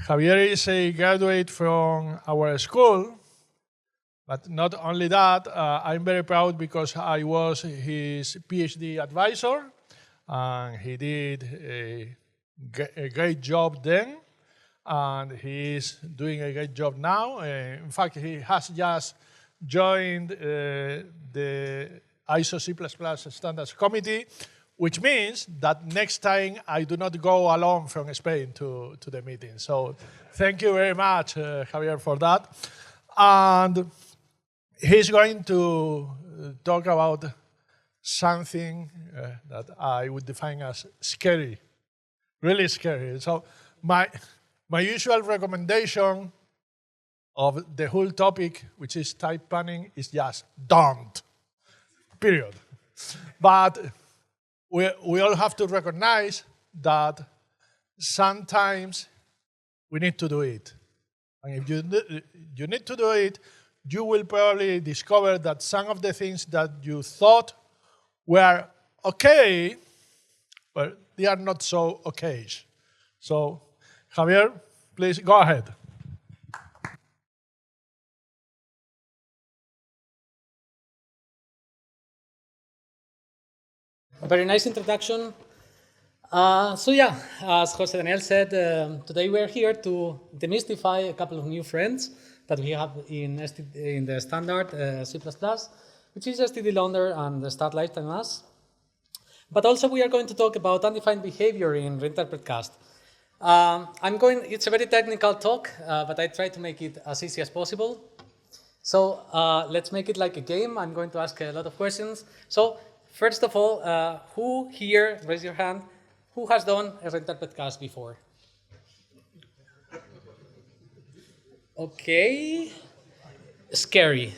Javier is a graduate from our school, but not only that, I'm very proud because I was his PhD advisor, and he did a great job then, and he is doing a great job now. In fact, he has just joined the ISO C++ Standards Committee, which means that next time I do not go alone from Spain to the meeting. So thank you very much, Javier, for that. And he's going to talk about something that I would define as scary, really scary. So my usual recommendation of the whole topic, which is type panning, is just don't, period. But we all have to recognize that sometimes we need to do it. And if you need to do it, you will probably discover that some of the things that you thought were okay, but they are not so okay. So, Javier, please go ahead. Very nice introduction. So yeah, as Jose Daniel said, today we're here to demystify a couple of new friends that we have in the standard C++, which is STD Launder and the start lifetime as. But also we are going to talk about undefined behavior in reinterpret cast. It's a very technical talk, but I try to make it as easy as possible. So let's make it like a game. I'm going to ask a lot of questions. So first of all, who here, raise your hand, who has done a reinterpret cast before? Okay, scary.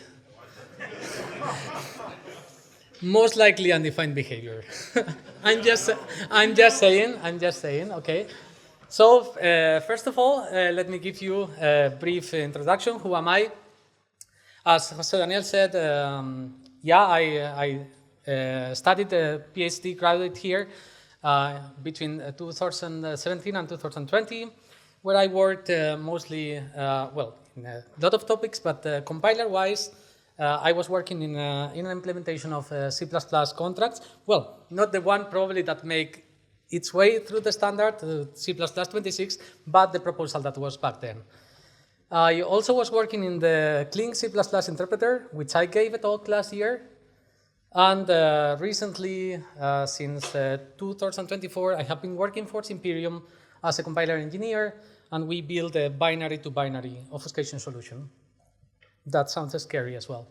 Most likely undefined behavior. I'm just saying, okay. So first of all, let me give you a brief introduction. Who am I? As Jose Daniel said, I studied a PhD graduate here between 2017 and 2020, where I worked mostly, in a lot of topics, but compiler-wise, I was working in an implementation of C++ contracts. Well, not the one probably that make its way through the standard, C++26, but the proposal that was back then. I also was working in the clean C++ interpreter, which I gave a talk last year. And recently, since 2024, I have been working for Imperium as a compiler engineer, and we build a binary-to-binary obfuscation solution. That sounds scary as well.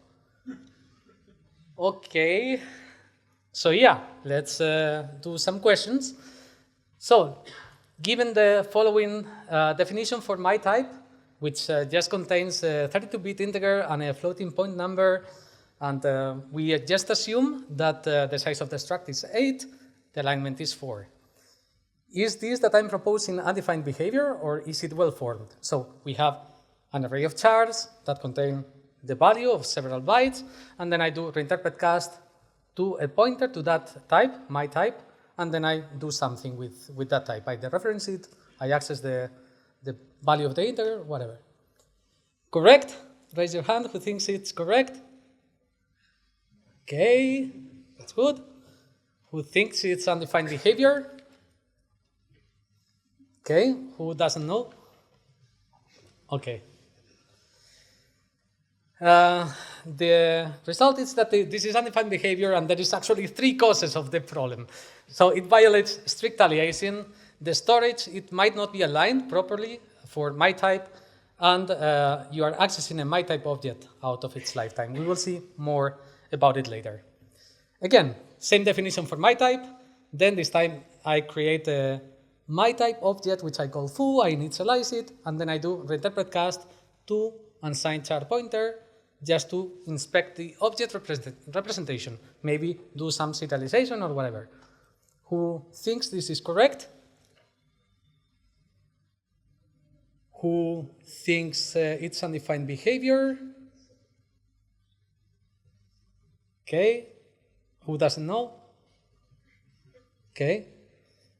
Okay, so yeah, let's do some questions. So, given the following definition for my type, which just contains a 32-bit integer and a floating point number, and we just assume that the size of the struct is 8, the alignment is 4. Is this that I'm proposing undefined behavior, or is it well-formed? So we have an array of chars that contain the value of several bytes, and then I do reinterpret cast to a pointer to that type, my type, and then I do something with that type. I dereference it, I access the value of the integer, whatever. Correct? Raise your hand who thinks it's correct. Okay, that's good. Who thinks it's undefined behavior? Okay, who doesn't know? Okay. The result is that this is undefined behavior, and there is actually 3 causes of the problem. So it violates strict aliasing. The storage, it might not be aligned properly for my type, and you are accessing a my type object out of its lifetime. We will see more about it later. Again, same definition for my type. Then this time I create a my type object, which I call foo, I initialize it, and then I do reinterpret cast to unsigned char pointer just to inspect the object representation, maybe do some serialization or whatever. Who thinks this is correct? Who thinks it's undefined behavior? Okay. Who doesn't know? Okay.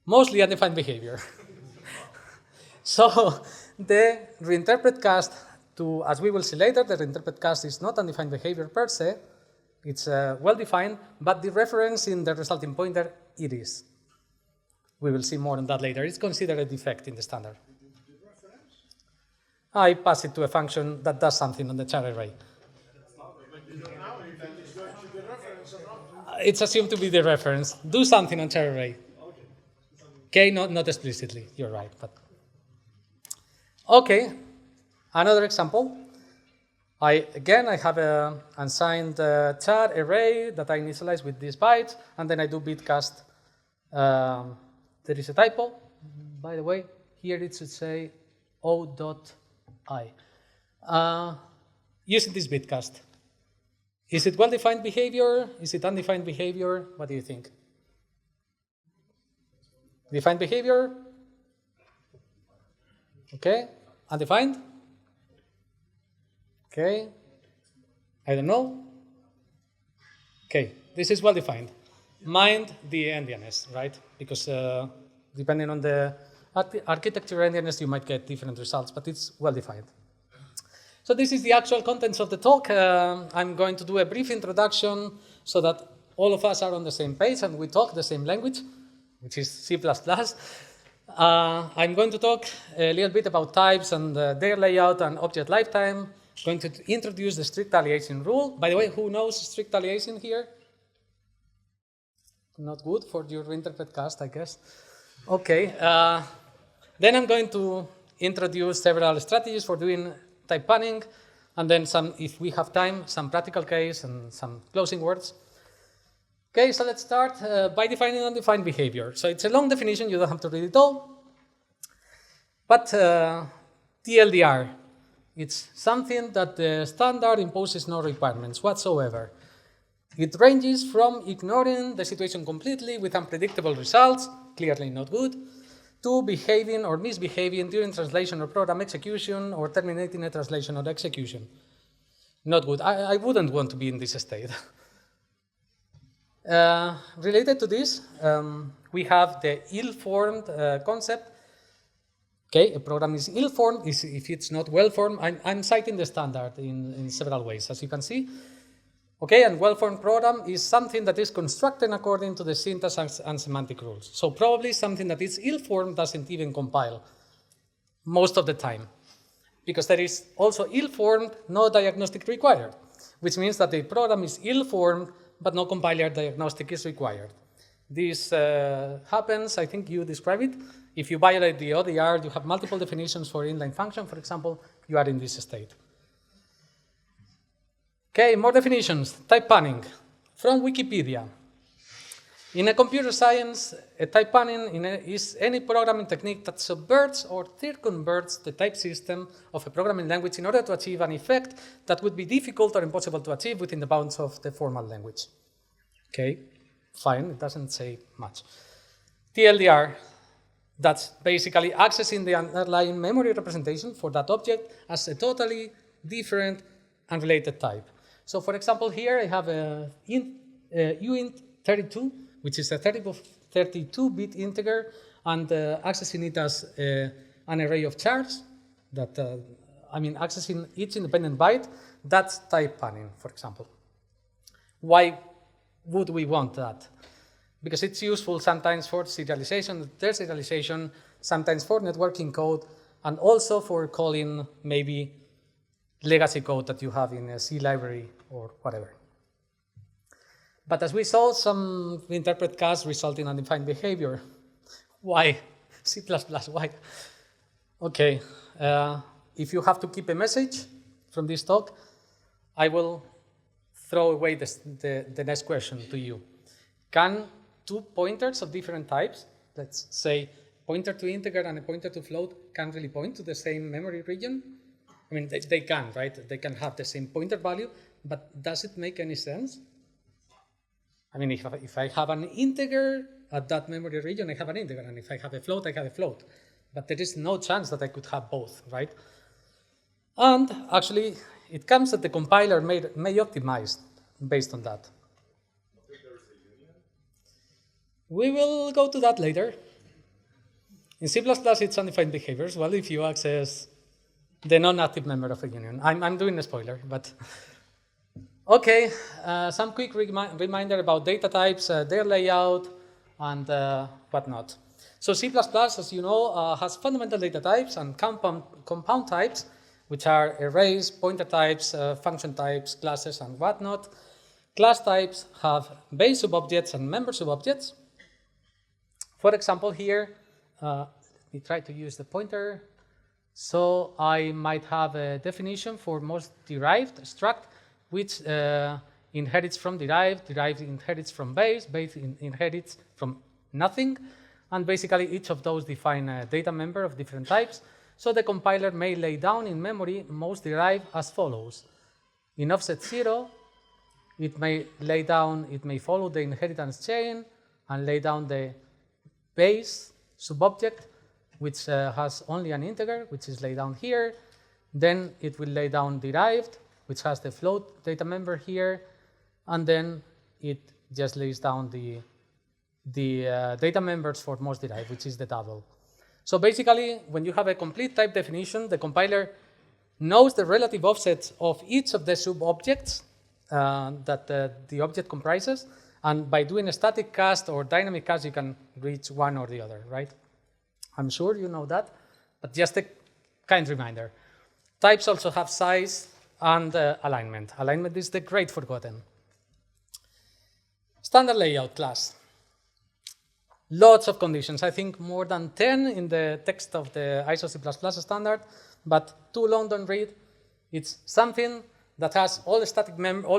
Mostly undefined behavior. So the reinterpret cast to, as we will see later, the reinterpret cast is not undefined behavior per se. It's well-defined, but the reference in the resulting pointer, it is. We will see more on that later. It's considered a defect in the standard. I pass it to a function that does something on the char array. It's assumed to be the reference. Do something on char array. Okay, not explicitly, you're right. But okay, another example. I have an unsigned char array that I initialize with these bytes, and then I do bit cast. There is a typo, by the way. Here it should say o.I. Using this bit cast. Is it well-defined behavior? Is it undefined behavior? What do you think? Defined behavior? Okay. Undefined? Okay. I don't know. Okay. This is well-defined. Mind the endianness, right? Because depending on the architecture endianness, you might get different results, but it's well-defined. So this is the actual contents of the talk. I'm going to do a brief introduction so that all of us are on the same page and we talk the same language, which is C++. I'm going to talk a little bit about types and their layout and object lifetime. I'm going to introduce the strict aliasing rule. By the way, who knows strict aliasing here? Not good for your interpret cast, I guess. Okay. Then I'm going to introduce several strategies for doing type panning, and then some, if we have time, some practical case and some closing words. Okay, so let's start by defining undefined behavior. So it's a long definition, you don't have to read it all. But TLDR, it's something that the standard imposes no requirements whatsoever. It ranges from ignoring the situation completely with unpredictable results, clearly not good, to behaving or misbehaving during translation or program execution or terminating a translation or execution. Not good. I wouldn't want to be in this state. Related to this, we have the ill-formed concept. Okay, a program is ill-formed if it's not well-formed. I'm citing the standard in several ways, as you can see. Okay, and well-formed program is something that is constructed according to the syntax and semantic rules. So probably something that is ill-formed doesn't even compile most of the time, because there is also ill-formed, no diagnostic required, which means that the program is ill-formed, but no compiler diagnostic is required. This happens, I think you describe it. If you violate the ODR, you have multiple definitions for inline function, for example, you are in this state. Okay, more definitions. Type panning from Wikipedia. In a computer science, a type panning is any programming technique that subverts or circumverts the type system of a programming language in order to achieve an effect that would be difficult or impossible to achieve within the bounds of the formal language. Okay, fine, it doesn't say much. TLDR, that's basically accessing the underlying memory representation for that object as a totally different and related type. So for example, here I have a uint32, which is a 32-bit integer, and accessing it as an array of chars, that, accessing each independent byte, that's type panning, for example. Why would we want that? Because it's useful sometimes for serialization, deserialization, sometimes for networking code, and also for calling maybe legacy code that you have in a C library or whatever. But as we saw, some interpret casts result in undefined behavior. Why? C++, why? Okay, if you have to keep a message from this talk, I will throw away the next question to you. Can two pointers of different types, let's say pointer to integer and a pointer to float, can really point to the same memory region? I mean, they can, right? They can have the same pointer value, but does it make any sense? I mean, if I have an integer at that memory region, I have an integer, and if I have a float, I have a float. But there is no chance that I could have both, right? And actually, it comes that the compiler may optimize based on that. We will go to that later. In C++, it's undefined behaviors. Well, if you access the non-active member of a union. I'm doing a spoiler, but okay. Some quick reminder about data types, their layout, and whatnot. So C++, as you know, has fundamental data types and compound types, which are arrays, pointer types, function types, classes, and whatnot. Class types have base subobjects and member subobjects. For example, here, let me try to use the pointer. So I might have a definition for most derived struct, which inherits from derived inherits from base inherits from nothing, and basically each of those define a data member of different types. So the compiler may lay down in memory most derived as follows. In offset 0, it may follow the inheritance chain and lay down the base subobject, which has only an integer, which is laid down here. Then it will lay down derived, which has the float data member here, and then it just lays down the data members for most derived, which is the double. So basically, when you have a complete type definition, the compiler knows the relative offsets of each of the sub-objects that the object comprises, and by doing a static cast or dynamic cast, you can reach one or the other, right? I'm sure you know that, but just a kind reminder. Types also have size and alignment. Alignment is the great forgotten. Standard layout class. Lots of conditions. I think more than 10 in the text of the ISO C++ standard, but too long, don't read. It's something that has all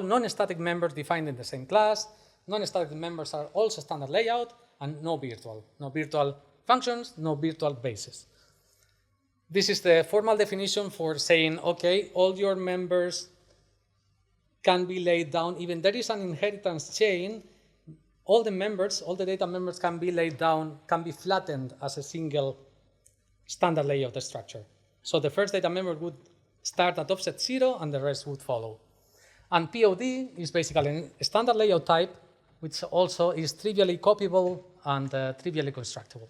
non-static members defined in the same class. Non-static members are also standard layout, and no virtual. No virtual functions, no virtual bases. This is the formal definition for saying, okay, all your members can be laid down. Even there is an inheritance chain, all the data members can be laid down, can be flattened as a single standard layout structure. So the first data member would start at offset 0 and the rest would follow. And POD is basically a standard layout type, which also is trivially copyable and trivially constructible.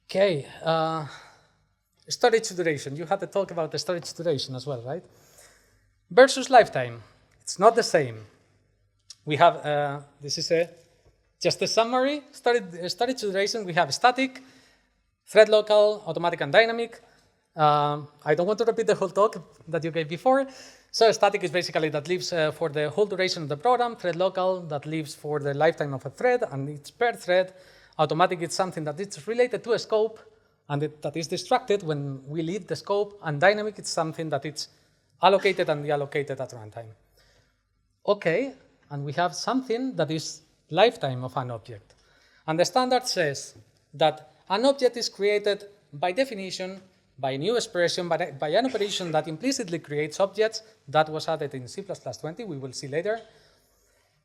Okay, storage duration. You had to talk about the storage duration as well, right? Versus lifetime. It's not the same. We have, this is just a summary. Storage duration, we have static, thread local, automatic, and dynamic. I don't want to repeat the whole talk that you gave before. So static is basically that lives for the whole duration of the program. Thread local, that lives for the lifetime of a thread, and it's per thread. Automatic is something that it's related to a scope, and that is distracted when we leave the scope. And dynamic is something that it's allocated and deallocated at runtime. Okay, and we have something that is lifetime of an object. And the standard says that an object is created by definition by a new expression, by an operation that implicitly creates objects. That was added in C++20, we will see later.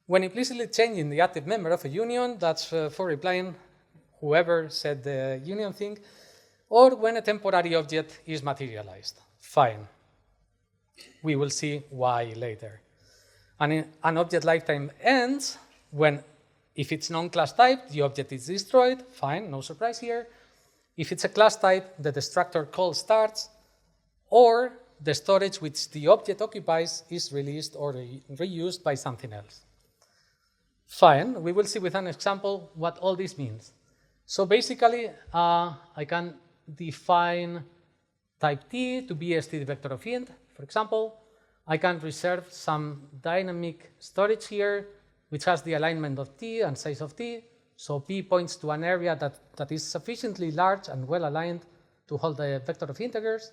When implicitly changing the active member of a union, that's for replying whoever said the union thing, or when a temporary object is materialized. Fine. We will see why later. And an object lifetime ends when, if it's non-class type, the object is destroyed. Fine, no surprise here. If it's a class type, the destructor call starts, or the storage which the object occupies is released or reused by something else. Fine, we will see with an example what all this means. So basically, I can define type T to be a std vector of int, for example. I can reserve some dynamic storage here, which has the alignment of T and size of T. So P points to an area that is sufficiently large and well aligned to hold the vector of integers.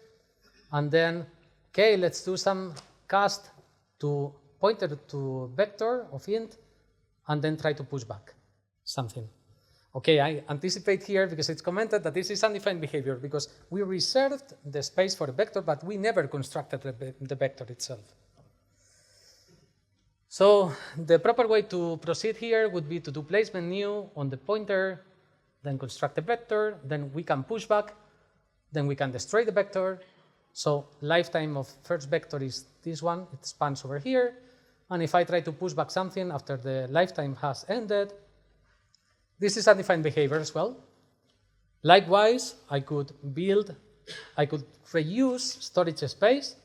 And then, okay, let's do some cast to pointer to vector of int, and then try to push back something. Okay, I anticipate here because it's commented that this is undefined behavior because we reserved the space for a vector, but we never constructed the vector itself. So the proper way to proceed here would be to do placement new on the pointer, then construct a vector, then we can push back, then we can destroy the vector. So lifetime of first vector is this one, it spans over here. And if I try to push back something after the lifetime has ended, this is undefined behavior as well. Likewise, I could reuse storage space,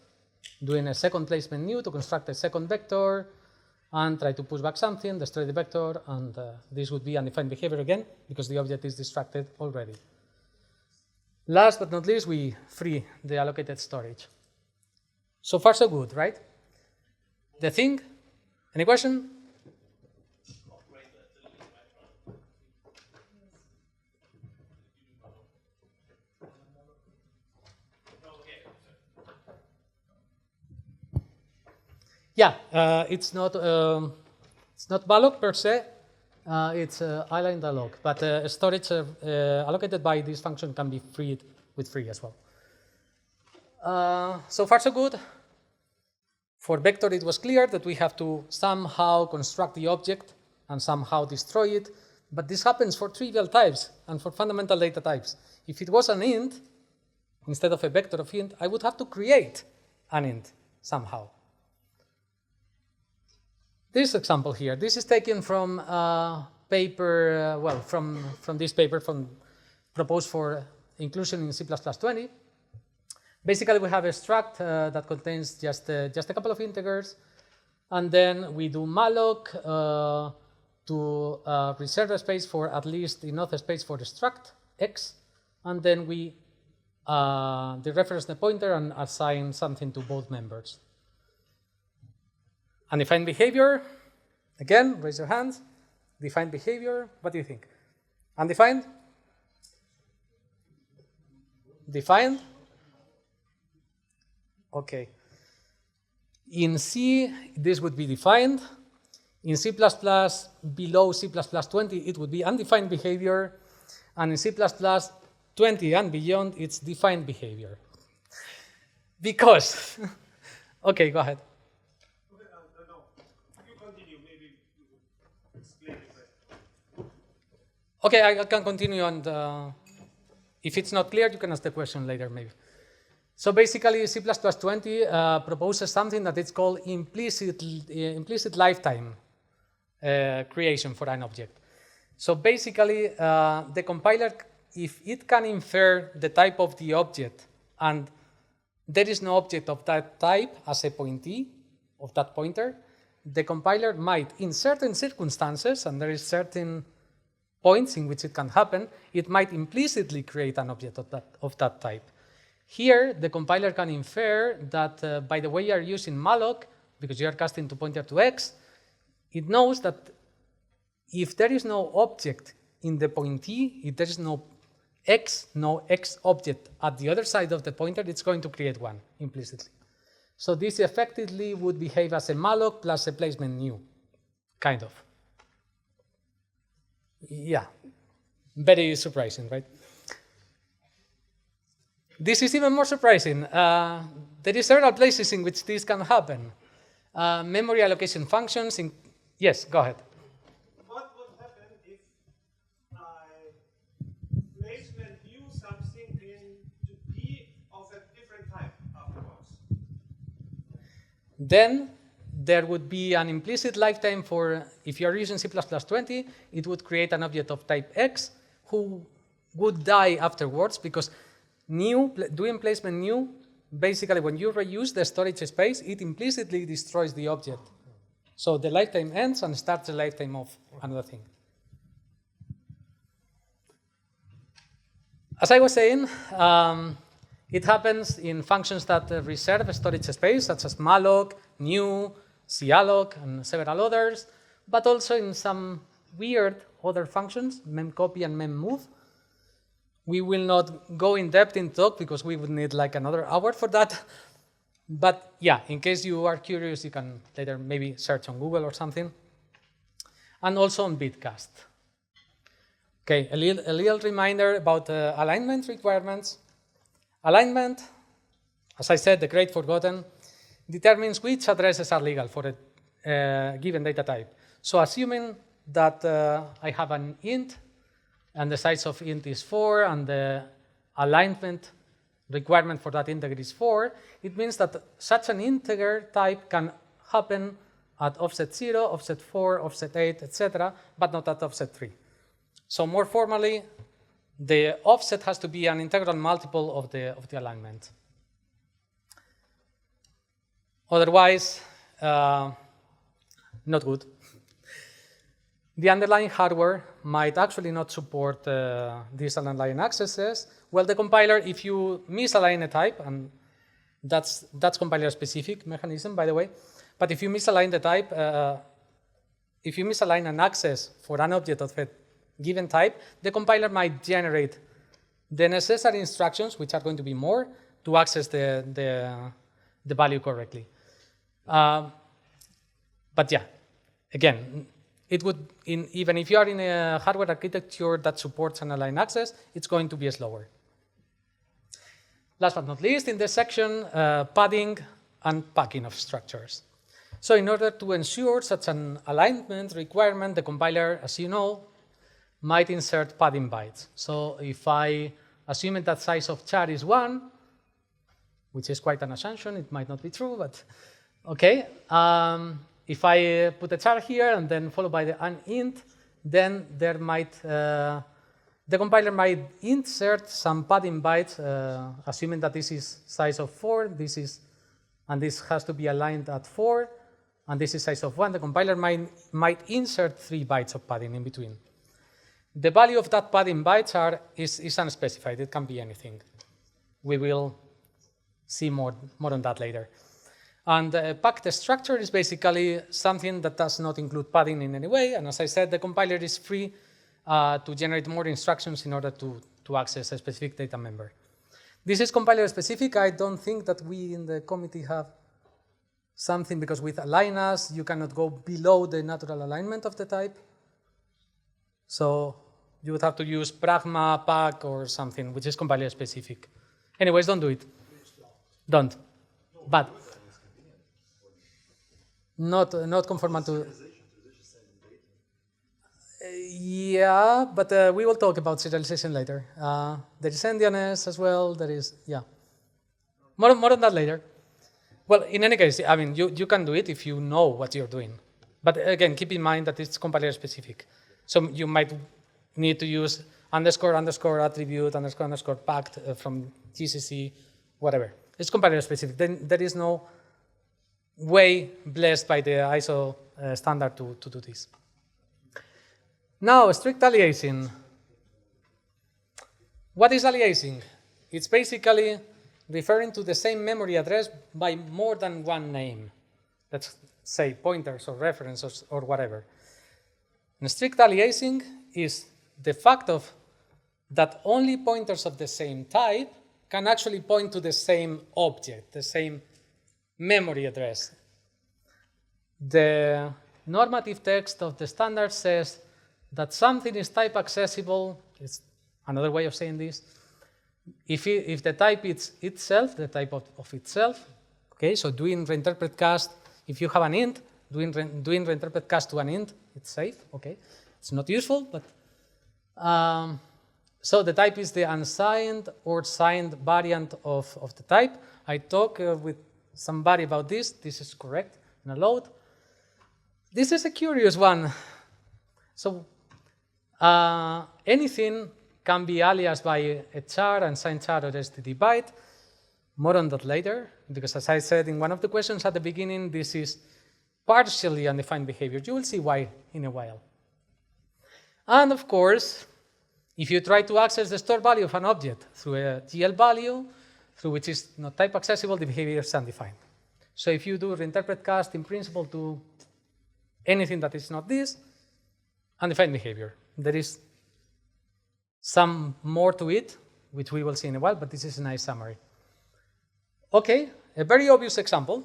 doing a second placement new to construct a second vector, and try to push back something, destroy the vector, and this would be undefined behavior again, because the object is distracted already. Last but not least, we free the allocated storage. So far, so good, right? The thing? Any question? Yeah, it's not malloc per se. It's island alloc, but storage allocated by this function can be freed with free as well. So far, so good. For vector, it was clear that we have to somehow construct the object and somehow destroy it. But this happens for trivial types and for fundamental data types. If it was an int, instead of a vector of int, I would have to create an int somehow. This example here, this is taken from paper, from this paper proposed for inclusion in C++20. Basically, we have a struct that contains just a couple of integers, and then we do malloc to reserve a space for at least enough space for the struct x, and then we dereference the pointer and assign something to both members. Undefined behavior, again, raise your hands. Defined behavior, what do you think? Undefined? Defined? Okay. In C, this would be defined. In C++, below C++20, it would be undefined behavior. And in C++20 and beyond, it's defined behavior. Because, okay, go ahead. Okay, I can continue, and if it's not clear, you can ask the question later, maybe. So basically, C++20 proposes something that is called implicit lifetime creation for an object. So basically, the compiler, if it can infer the type of the object, and there is no object of that type as a pointee of that pointer, the compiler might, in certain circumstances, and there is certain points in which it can happen, it might implicitly create an object of that type. Here, the compiler can infer that by the way you are using malloc, because you are casting to pointer to x, it knows that if there is no object in the pointee, if there is no x object at the other side of the pointer, it's going to create one implicitly. So this effectively would behave as a malloc plus a placement new, kind of. Yeah, very surprising, right? This is even more surprising. There is several places in which this can happen. Memory allocation functions. Yes, go ahead. What would happen if I placement view something into P of a different type afterwards? Then there would be an implicit lifetime for, if you are using C++20, it would create an object of type X who would die afterwards, because doing placement new, basically when you reuse the storage space, it implicitly destroys the object. So the lifetime ends and starts the lifetime of another thing. As I was saying, it happens in functions that reserve storage space, such as malloc, new, calloc, and several others, but also in some weird other functions, memcopy and memmove. We will not go in depth in talk because we would need like another hour for that. But yeah, in case you are curious, you can later maybe search on Google or something. And also on Bitcast. Okay, a little reminder about alignment requirements. Alignment, as I said, the great forgotten, determines which addresses are legal for a given data type. So assuming that I have an int, and the size of int is 4, and the alignment requirement for that integer is 4, it means that such an integer type can happen at offset 0, offset 4, offset 8, etc., but not at offset 3. So more formally, the offset has to be an integral multiple of the alignment. Otherwise, not good. The underlying hardware might actually not support these underlying accesses. Well, the compiler, if you misalign a type, and that's compiler-specific mechanism, by the way, but if you misalign the type, if you misalign an access for an object of a given type, the compiler might generate the necessary instructions, which are going to be more, to access the value correctly. But yeah, again, it would, even if you are in a hardware architecture that supports an aligned access, it's going to be slower. Last but not least, in this section, padding and packing of structures. So in order to ensure such an alignment requirement, the compiler, as you know, might insert padding bytes. So if I assume that size of char is 1, which is quite an assumption, it might not be true, but okay. If I put a char here and then followed by the int, then there might, the compiler might insert some padding bytes, assuming that this is size of 4, and this has to be aligned at 4, and this is size of 1. The compiler might insert 3 bytes of padding in between. The value of that padding bytes is unspecified. It can be anything. We will see more on that later. And packed structure is basically something that does not include padding in any way. And as I said, the compiler is free to generate more instructions in order to access a specific data member. This is compiler specific. I don't think that we in the committee have something, because with alias, you cannot go below the natural alignment of the type. So you would have to use pragma, pack, or something, which is compiler specific. Anyways, don't do it. Don't. But not conformal to. Yeah, but we will talk about serialization later. There is endianness as well. There is, yeah. More on that later. Well, in any case, I mean, you can do it if you know what you're doing. But again, keep in mind that it's compiler specific. So you might need to use underscore attribute underscore packed from GCC, whatever. It's compiler specific. Then there is no way blessed by the ISO standard to do this. Now, strict aliasing. What is aliasing? It's basically referring to the same memory address by more than one name. Let's say pointers or references or whatever. And strict aliasing is the fact of that only pointers of the same type can actually point to the same object, the same memory address. The normative text of the standard says that something is type accessible. It's another way of saying this. If the type is itself, the type of itself, okay, so doing reinterpret cast, if you have an int, doing reinterpret cast to an int, it's safe, okay. It's not useful, but so the type is the unsigned or signed variant of the type. I talked with somebody about this. This is correct in a load. This is a curious one. So anything can be aliased by a char, unsigned char, or STD byte. More on that later, because as I said in one of the questions at the beginning, this is partially undefined behavior. You will see why in a while. And of course, if you try to access the stored value of an object through a GL value, through which is not type accessible, the behavior is undefined. So if you do reinterpret cast in principle to anything that is not this, undefined behavior. There is some more to it, which we will see in a while, but this is a nice summary. Okay, a very obvious example.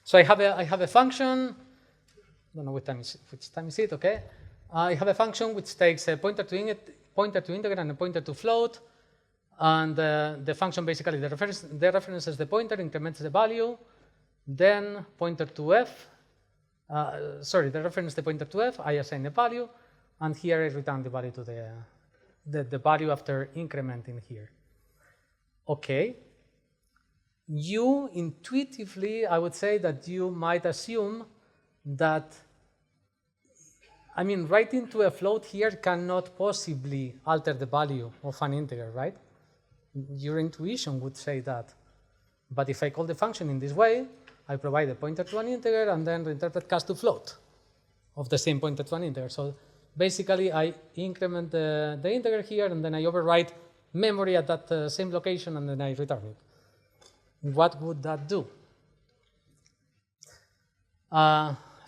So I have a function, I don't know which time is it, okay. I have a function which takes a pointer to integer and a pointer to float, and the function basically the references the pointer, increments the value, then pointer to f, the reference the pointer to f, I assign the value, and here I return the value to the value after incrementing here. Okay. You intuitively, I would say that you might assume that I mean, writing to a float here cannot possibly alter the value of an integer, right? Your intuition would say that. But if I call the function in this way, I provide a pointer to an integer and then reinterpret cast to float of the same pointer to an integer. So basically, I increment the integer here, and then I overwrite memory at that same location, and then I return it. What would that do?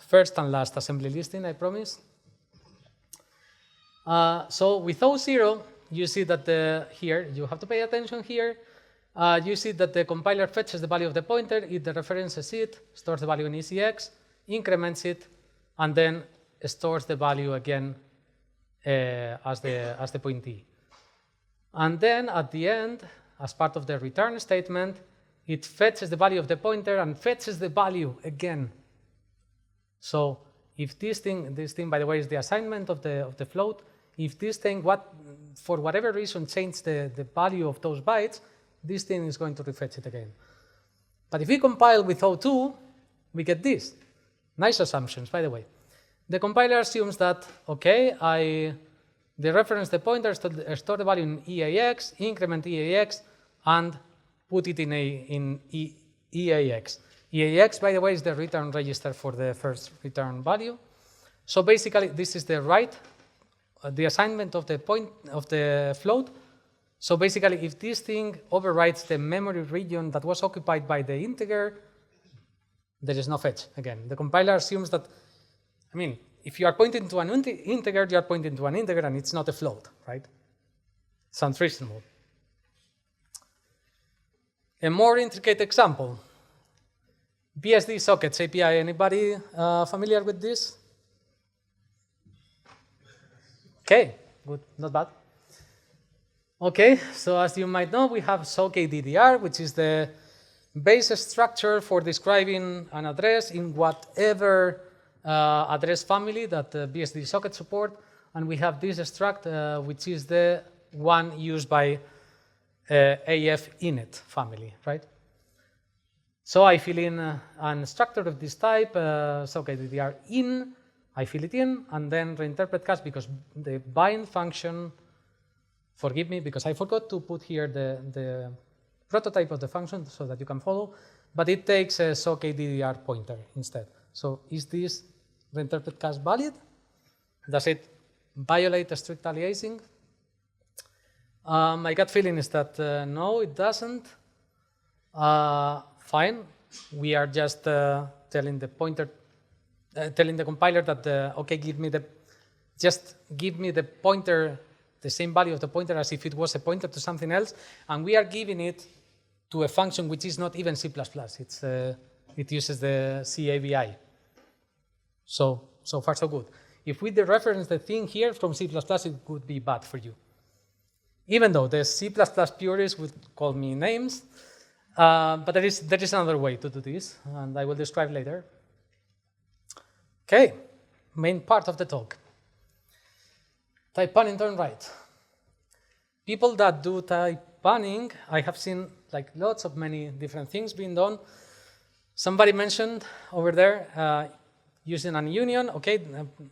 First and last assembly listing, I promise. So with O0, you see that here, you have to pay attention here. You see that the compiler fetches the value of the pointer, it references it, stores the value in ECX, increments it, and then stores the value again as the pointee. And then at the end, as part of the return statement, it fetches the value of the pointer and fetches the value again. So if this thing, by the way, is the assignment of the float, if this thing, for whatever reason, changed the value of those bytes, this thing is going to refetch it again. But if we compile with O2, we get this. Nice assumptions, by the way. The compiler assumes that, okay, they reference the pointer, store the value in EAX, increment EAX, and put it in EAX. EAX, by the way, is the return register for the first return value. So basically, this is the assignment of the float. So basically, if this thing overwrites the memory region that was occupied by the integer, there is no fetch again. The compiler assumes that, I mean, if you are pointing to an integer, you are pointing to an integer, and it's not a float, right? Sounds reasonable. A more intricate example. BSD sockets API. Anybody familiar with this? Okay, good, not bad. Okay, so as you might know, we have sockDDR, which is the base structure for describing an address in whatever address family that BSD socket support, and we have this struct, which is the one used by AF init family, right? So I fill in an structure of this type, sockDDR in, I fill it in, and then reinterpret cast because the bind function, forgive me because I forgot to put here the prototype of the function so that you can follow, but it takes a sockDDR pointer instead. So is this reinterpret cast valid? Does it violate strict aliasing? My gut feeling is that no, it doesn't. Fine, we are just telling the compiler that okay, just give me the pointer, the same value of the pointer as if it was a pointer to something else, and we are giving it to a function which is not even C++. It uses the CAVI. So far so good. If we dereference the thing here from C++, it would be bad for you. Even though the C++ purists would call me names, but there is another way to do this, and I will describe later. Okay, main part of the talk. Type panning turn right. People that do type panning, I have seen like many different things being done. Somebody mentioned over there using an union. Okay,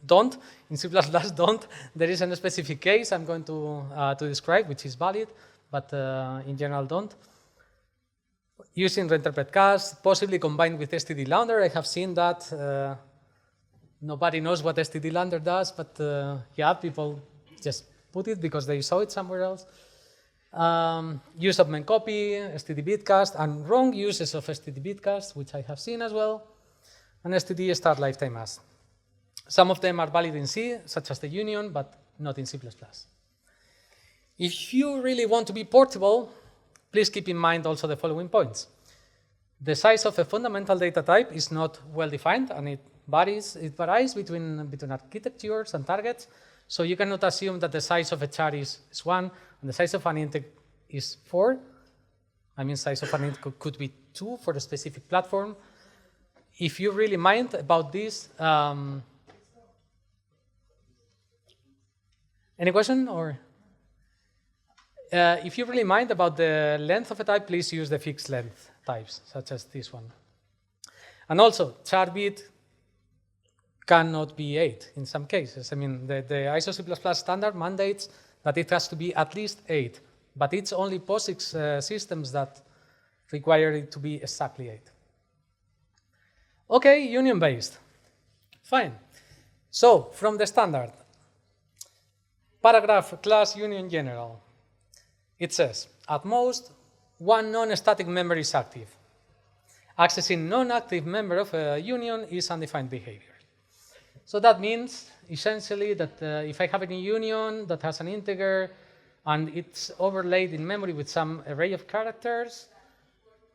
don't. In C++, don't. There is a specific case I'm going to describe, which is valid, but in general, don't. Using reinterpret cast, possibly combined with std Launder. I have seen that. Nobody knows what std Launder does, but yeah, people just put it because they saw it somewhere else. Use of main copy, std bitcast, and wrong uses of std bitcast, which I have seen as well, and std start lifetime as. Some of them are valid in C, such as the union, but not in C++. If you really want to be portable, please keep in mind also the following points. The size of a fundamental data type is not well defined, and it varies between architectures and targets. So you cannot assume that the size of a char is 1 and the size of an int is 4. I mean, size of an int could be 2 for a specific platform. If you really mind about this, any question or? If you really mind about the length of a type, please use the fixed length types, such as this one. And also, char bit cannot be 8 in some cases. I mean, the ISO C++ standard mandates that it has to be at least 8, but it's only POSIX systems that require it to be exactly 8. Okay, union-based. Fine. So, from the standard, paragraph class union general, it says, at most, one non-static member is active. Accessing non-active member of a union is undefined behavior. So that means, essentially, that if I have a union that has an integer and it's overlaid in memory with some array of characters,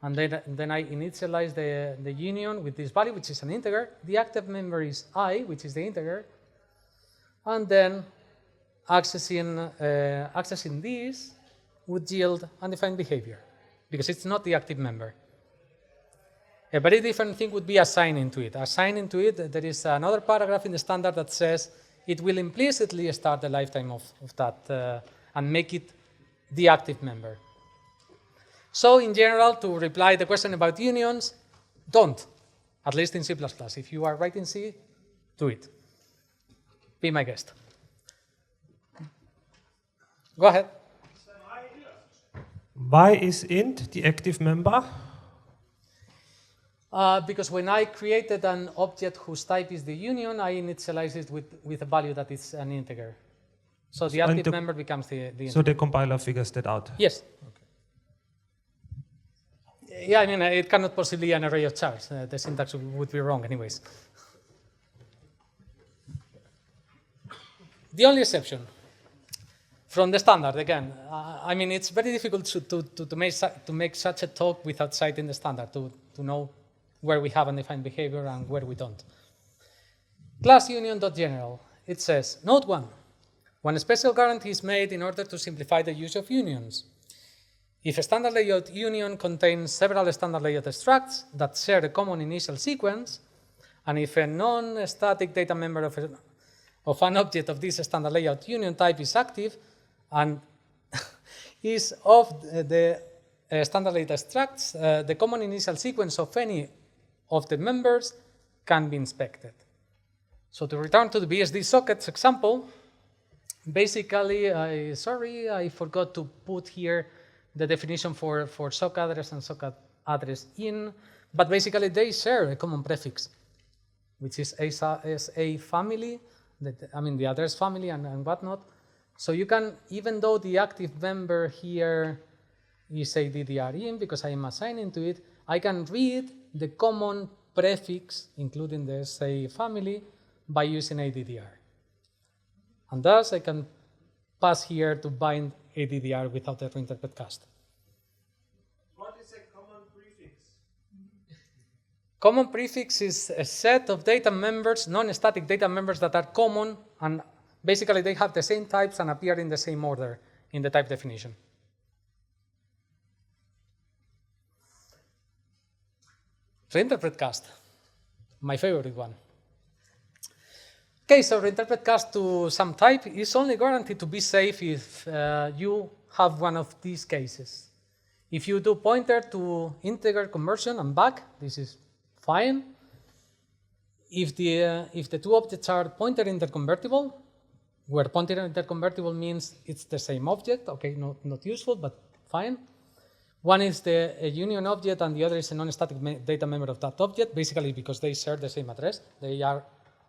and then I initialize the union with this value, which is an integer, the active member is I, which is the integer, and then accessing this would yield undefined behavior, because it's not the active member. A very different thing would be assigning to it. Assigning to it, there is another paragraph in the standard that says it will implicitly start the lifetime of that and make it the active member. So in general, to reply the question about unions, don't, at least in C++. If you are writing C, do it. Be my guest. Go ahead. Why is int the active member? Because when I created an object whose type is the union, I initialize it with a value that is an integer. So the active member becomes the integer. So the compiler figures that out? Yes. Okay. Yeah, I mean, it cannot possibly be an array of chars. The syntax would be wrong anyways. The only exception from the standard, again, I mean, it's very difficult to make such a talk without citing the standard, to know where we have undefined behavior and where we don't. Class union.general, it says, note 1, one special guarantee is made in order to simplify the use of unions. If a standard layout union contains several standard layout structs that share a common initial sequence, and if a non-static data member of an object of this standard layout union type is active and is of the standard layout structs, the common initial sequence of any of the members can be inspected. So to return to the BSD sockets example, basically, I forgot to put here the definition for sock address and socket address in, but basically they share a common prefix, which is a family, the address family and whatnot. So you can, even though the active member here is a DDR in, because I am assigning to it, I can read the common prefix, including the SA family, by using a DDR. And thus, I can pass here to bind a DDR without a reinterpret cast. What is a common prefix? Common prefix is a set of data members, non-static data members that are common, and basically they have the same types and appear in the same order in the type definition. Reinterpret cast, my favorite one. Okay, so reinterpret cast to some type is only guaranteed to be safe if you have one of these cases. If you do pointer to integer conversion and back, this is fine. If the two objects are pointer interconvertible, where pointer interconvertible means it's the same object, okay, not useful, but fine. One is a union object and the other is a non-static data member of that object, basically because they share the same address. They are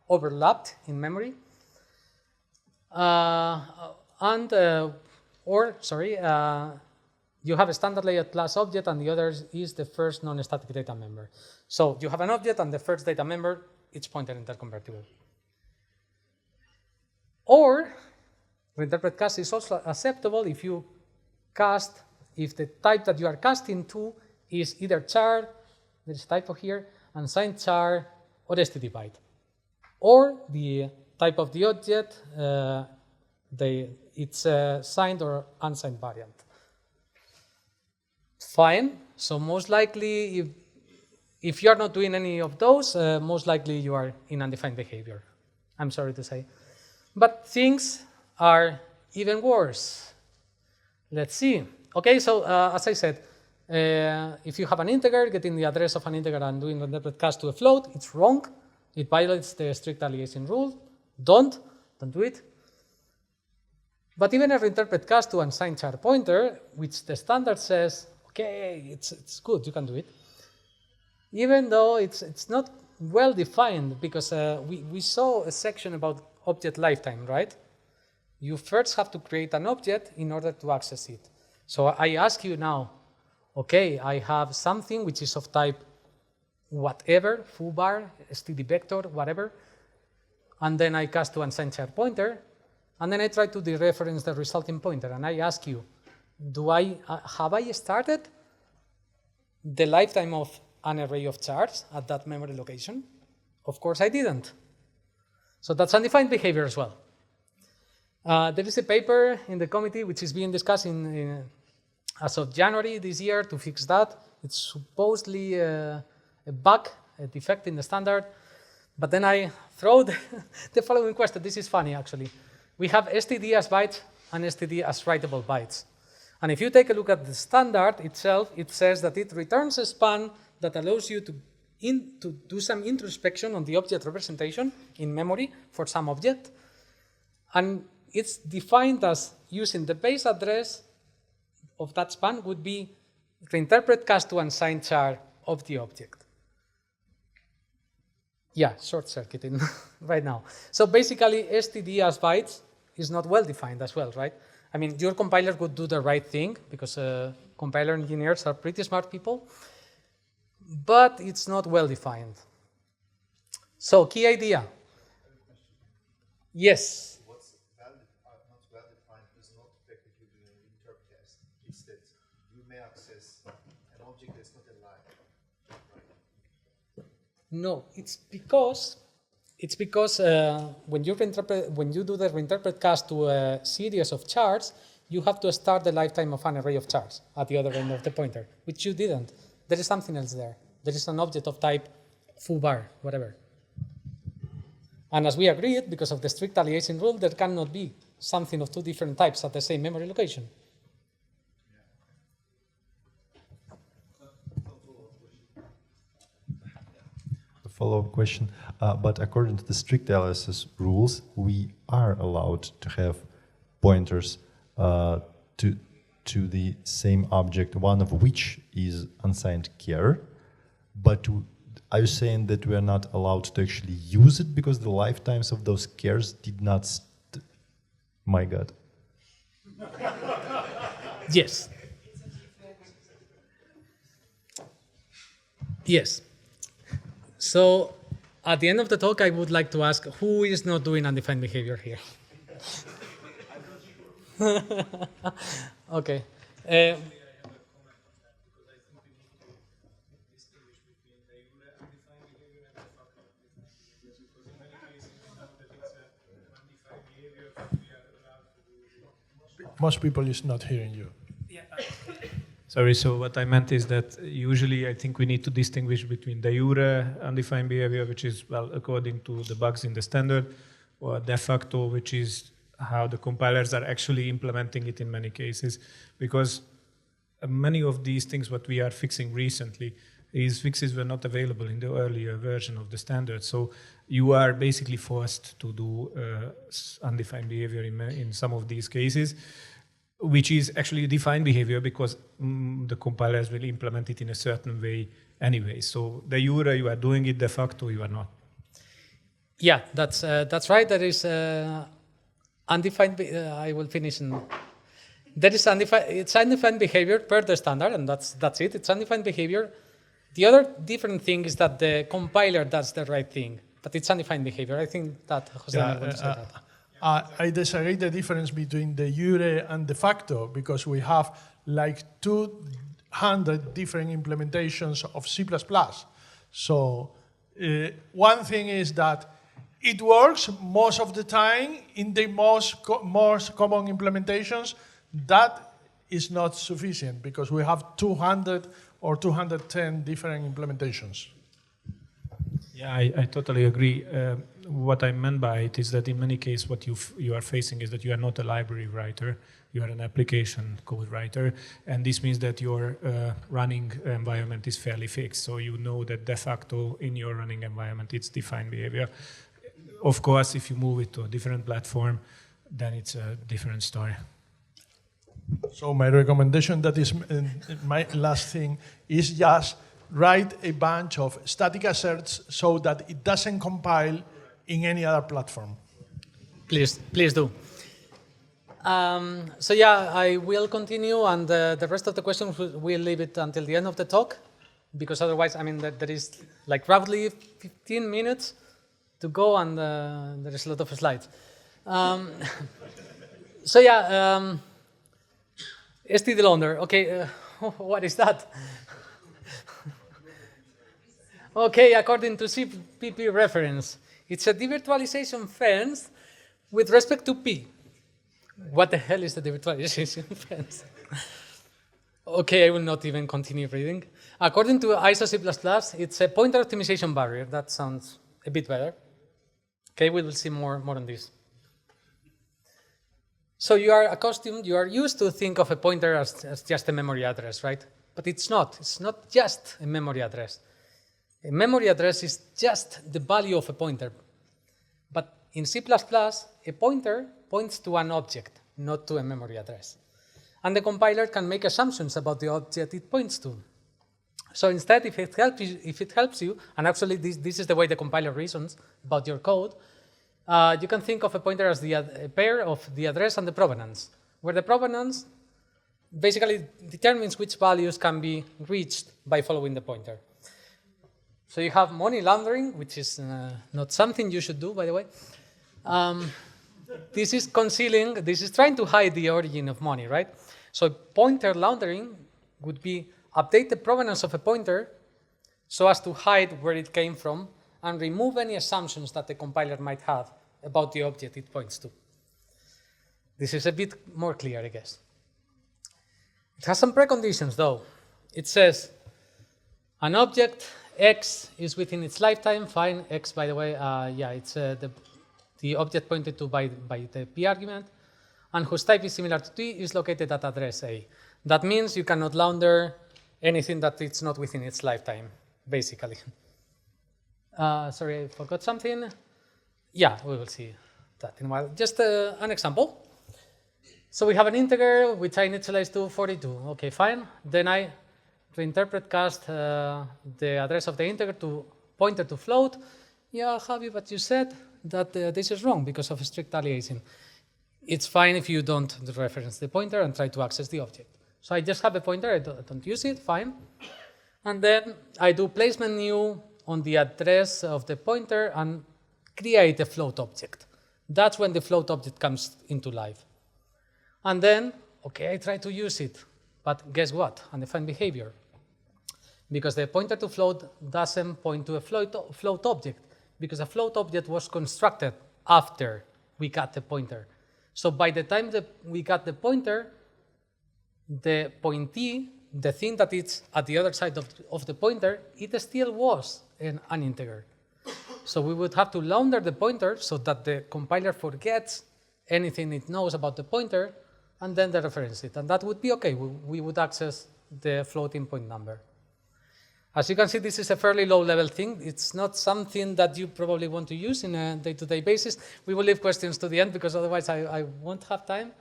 overlapped in memory. You have a standard layout class object and the other is the first non-static data member. So you have an object and the first data member, it's pointer interconvertible. Or reinterpret cast is also acceptable if you cast, if the type that you are casting to is either char, there's a typo here, unsigned char, or std byte. Or the type of the object, it's a signed or unsigned variant. Fine, so most likely, if you are not doing any of those, most likely you are in undefined behavior, I'm sorry to say. But things are even worse. Let's see. Okay, so as I said, if you have an integer, getting the address of an integer and doing reinterpret cast to a float, it's wrong. It violates the strict aliasing rule. Don't do it. But even a reinterpret cast to unsigned char pointer, which the standard says, okay, it's good, you can do it. Even though it's not well defined, because we saw a section about object lifetime, right? You first have to create an object in order to access it. So I ask you now, okay, I have something which is of type whatever, foobar, std vector, whatever, and then I cast to unsigned char pointer, and then I try to dereference the resulting pointer, and I ask you, have I started the lifetime of an array of chars at that memory location? Of course I didn't. So that's undefined behavior as well. There is a paper in the committee which is being discussed as of January this year to fix that. It's supposedly a bug, a defect in the standard. But then I throw the following question. This is funny, actually. We have std as bytes and std as writable bytes. And if you take a look at the standard itself, it says that it returns a span that allows you to do some introspection on the object representation in memory for some object. And it's defined as using the base address of that span would be reinterpret cast to unsigned char of the object. Yeah, short-circuiting right now. So basically, std as bytes is not well defined as well, right? I mean, your compiler would do the right thing because compiler engineers are pretty smart people, but it's not well defined. So, key idea. Yes. What's not well defined does not affect that you're doing an interpcast. It's that you may access an object that's not alive. Right? No, it's because when you do the reinterpret cast to a series of chars, you have to start the lifetime of an array of chars at the other end of the pointer, which you didn't. There is something else there. There is an object of type foobar, whatever. And as we agreed, because of the strict aliasing rule, there cannot be something of two different types at the same memory location. A follow-up question. But according to the strict aliases rules, we are allowed to have pointers to the same object, one of which is unsigned char. But are you saying that we are not allowed to actually use it because the lifetimes of those chars did not? My God. Yes. Yes. So at the end of the talk, I would like to ask who is not doing undefined behavior here? Okay. Most people is not hearing you. Sorry, so what I meant is that usually I think we need to distinguish between de jure undefined behavior, which is, well, according to the bugs in the standard, or de facto, which is how the compilers are actually implementing it in many cases. Because many of these things, what we are fixing recently, these fixes were not available in the earlier version of the standard. So you are basically forced to do undefined behavior in some of these cases, which is actually defined behavior because the compilers will implement it in a certain way anyway. So de jure, you are doing it, de facto, you are not. Yeah, that's right. There is undefined. I will finish. There is undefined. It's undefined behavior per the standard, and that's it. It's undefined behavior. The other different thing is that the compiler does the right thing, but it's undefined behavior. I think that Jose want to say that. I disagree the difference between de jure and de facto because we have like 200 different implementations of C++. So one thing is that it works most of the time in the most common implementations. That is not sufficient because we have 200 or 210 different implementations. Yeah, I totally agree. what I meant by it is that in many cases what you are facing is that you are not a library writer, you are an application code writer, and this means that your running environment is fairly fixed. So you know that de facto in your running environment it's defined behavior. Of course, if you move it to a different platform, then it's a different story. So my recommendation, that is my last thing, is just write a bunch of static asserts so that it doesn't compile in any other platform. Please do. So yeah, I will continue, and the rest of the questions we'll leave it until the end of the talk, because otherwise, I mean, there is like roughly 15 minutes to go, and there is a lot of slides. So yeah, ST the Launder. Okay, what is that? Okay, according to CPP reference, it's a devirtualization fence with respect to P. What the hell is the devirtualization fence? Okay, I will not even continue reading. According to ISO C++, it's a pointer optimization barrier. That sounds a bit better. Okay, we will see more on this. So you are used to think of a pointer as just a memory address, right? But it's not. It's not just a memory address. A memory address is just the value of a pointer. But in C++, a pointer points to an object, not to a memory address. And the compiler can make assumptions about the object it points to. So instead, if it helps you, and actually this is the way the compiler reasons about your code, you can think of a pointer as a pair of the address and the provenance, where the provenance basically determines which values can be reached by following the pointer. So you have money laundering, which is not something you should do, by the way. This is concealing, this is trying to hide the origin of money, right? So pointer laundering would be update the provenance of a pointer so as to hide where it came from and remove any assumptions that the compiler might have about the object it points to. This is a bit more clear, I guess. It has some preconditions, though. It says an object X is within its lifetime. Fine. X, by the way, yeah, it's the object pointed to by the P argument, and whose type is similar to T is located at address A. That means you cannot launder anything that it's not within its lifetime, basically. Sorry, I forgot something. Yeah, we will see that in a while. Just an example. So we have an integer which I initialize to 42. Okay, fine. Then I reinterpret cast the address of the integer to pointer to float. Yeah, Javi, but you said that this is wrong because of strict aliasing. It's fine if you don't reference the pointer and try to access the object. So I just have a pointer, I don't use it, fine. And then I do placement new on the address of the pointer and create a float object. That's when the float object comes into life. And then, okay, I try to use it, but guess what? Undefined behavior. Because the pointer to float doesn't point to a float object, because a float object was constructed after we got the pointer. So by the time that we got the pointer, the pointee, the thing that is at the other side of the pointer, it still was an integer. So we would have to launder the pointer so that the compiler forgets anything it knows about the pointer, and then they reference it. And that would be okay. We would access the floating point number. As you can see, this is a fairly low-level thing. It's not something that you probably want to use in a day-to-day basis. We will leave questions to the end because otherwise I won't have time.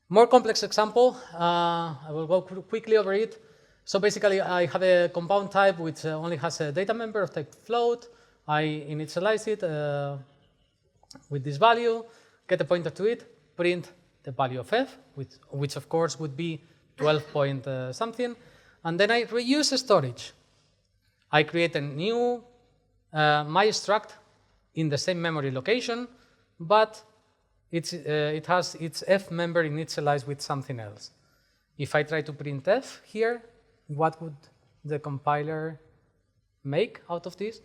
More complex example. I will go quickly over it. So basically, I have a compound type which only has a data member of type float. I initialize it with this value, get a pointer to it, print the value of f, which of course would be 12 point something. And then I reuse storage. I create a new my struct in the same memory location, but it has its f member initialized with something else. If I try to print f here, what would the compiler make out of this?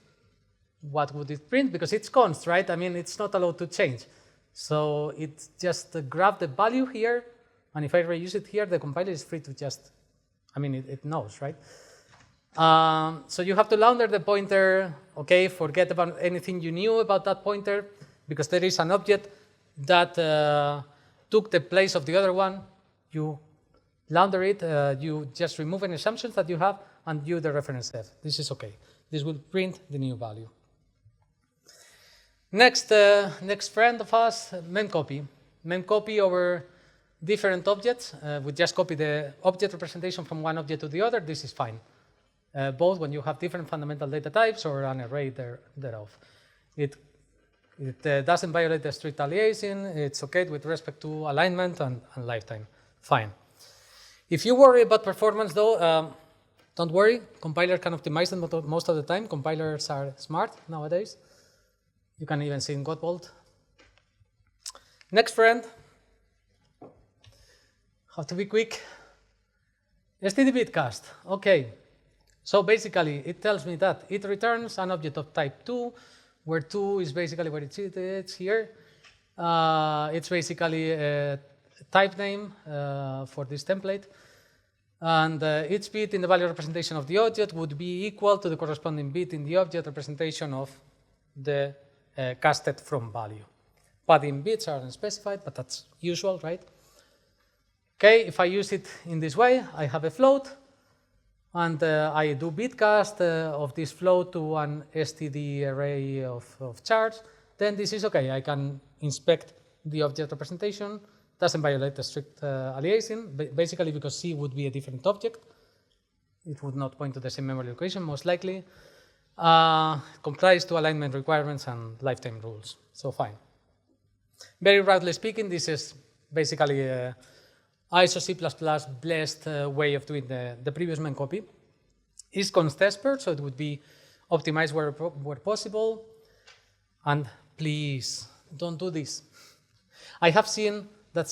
What would it print? Because it's const, right? I mean, it's not allowed to change. So it just grab the value here, and if I reuse it here, the compiler is free to just, I mean, it knows, right? So you have to launder the pointer, okay, forget about anything you knew about that pointer, because there is an object that took the place of the other one. You launder it, you just remove any assumptions that you have, and do the reference def. This is okay. This will print the new value. Next friend of us, memcopy. Memcopy over different objects. We just copy the object representation from one object to the other. This is fine. Both when you have different fundamental data types or an array thereof. It doesn't violate the strict aliasing. It's okay with respect to alignment and lifetime. Fine. If you worry about performance, though, don't worry. Compiler can optimize them most of the time. Compilers are smart nowadays. You can even see in Godbolt. Next friend. Have to be quick. std bitcast. Okay. So basically, it tells me that it returns an object of type 2, where 2 is basically what it's here. It's basically a type name for this template. And each bit in the value representation of the object would be equal to the corresponding bit in the object representation of the casted from value. Padding bits are unspecified, but that's usual, right? Okay, if I use it in this way, I have a float, and I do bitcast of this float to an std array of chars, then this is okay. I can inspect the object representation. Doesn't violate the strict aliasing, basically because C would be a different object. It would not point to the same memory location, most likely. Complies to alignment requirements and lifetime rules, so fine. Very roughly speaking, this is basically a ISO C++ blessed way of doing the previous memcopy. Is const-esper, so it would be optimized where possible. And please, don't do this. I have seen that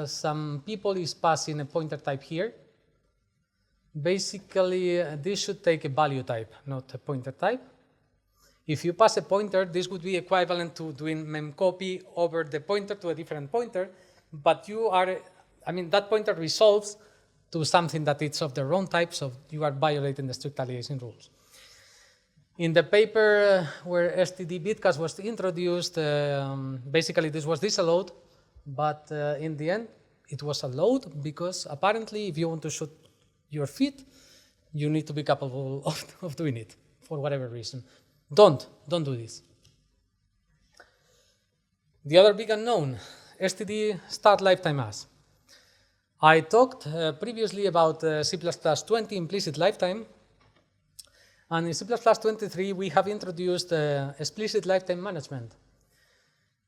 some people is passing a pointer type here. Basically, this should take a value type, not a pointer type. If you pass a pointer, this would be equivalent to doing memcopy over the pointer to a different pointer, but that pointer resolves to something that it's of the wrong type, so you are violating the strict aliasing rules. In the paper where std bitcast was introduced, basically this was disallowed, but in the end, it was allowed because apparently if you want to shoot your feet, you need to be capable of doing it for whatever reason. Don't do this. The other big unknown, std start lifetime as. I talked previously about C++20 implicit lifetime, and in C++23 we have introduced explicit lifetime management.